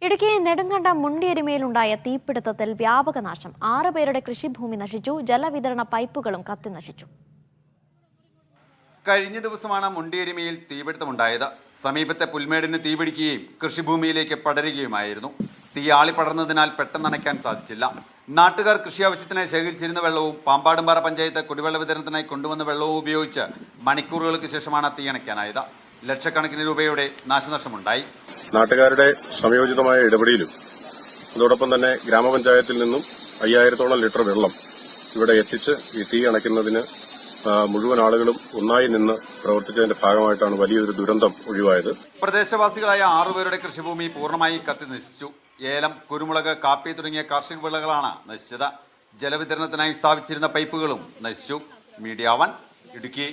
ഇടുക്കി നെടുങ്കണ്ടം മുണ്ടിയരിമയിലുണ്ടായ തീപിടുത്തത്തിൽ വ്യാപക നാശം. 6 പേരുടെ കൃഷിഭൂമി നശിച്ചു. ജലവിതരണ പൈപ്പുകളും കത്തിനശിച്ചു. കഴിഞ്ഞ ദിവസമാണ് മുണ്ടിയരിമയിൽ തീപിടുത്തമുണ്ടായത്. സമീപത്തെ പുൽമേടിന് തീപിടിക്കുകയും കൃഷിഭൂമിയിലേക്ക് പടരുകയുമായിരുന്നു. തീ ആളിപ്പടർന്നതിനാൽ പെട്ടെന്ന് അണയ്ക്കാൻ സാധിച്ചില്ല. നാട്ടുകാർ കൃഷി ആവശ്യത്തിനായി ശേഖരിച്ചിരുന്ന വെള്ളവും പാമ്പാടുംപാറ പഞ്ചായത്ത് കുടിവെള്ള വിതരണത്തിനായി കൊണ്ടുവന്ന വെള്ളവും ഉപയോഗിച്ച് മണിക്കൂറുകൾക്ക് ശേഷമാണ് തീ അണയ്ക്കാനായത്. ലക്ഷക്കണക്കിന് രൂപയുടെ നാശനഷ്ടമുണ്ടായി. നാട്ടുകാരുടെ സംയോജിതമായ ഇടപെടലും അതോടൊപ്പം തന്നെ ഗ്രാമപഞ്ചായത്തിൽ നിന്നും 5000-ഓളം ലിറ്റർ വെള്ളം ഇവിടെ എത്തിച്ച് ഈ തീ അണയ്ക്കുന്നതിന് മുഴുവൻ ആളുകളും ഒന്നായി നിന്ന് പ്രവർത്തിച്ചതിന്റെ ഭാഗമായിട്ടാണ് വലിയൊരു ദുരന്തം ഒഴിവായത്. പ്രദേശവാസികളായ 6 പേരുടെ കൃഷിഭൂമി പൂർണ്ണമായി കത്തി നശിച്ചു. ഏലം, കുരുമുളക്, കാപ്പി തുടങ്ങിയ കാർഷിക വിളകളാണ് നശിച്ചത്. ജലവിതരണത്തിനായി സ്ഥാപിച്ചിരുന്ന പൈപ്പുകളും നശിച്ചു. മീഡിയ 1 ഇടുക്കി.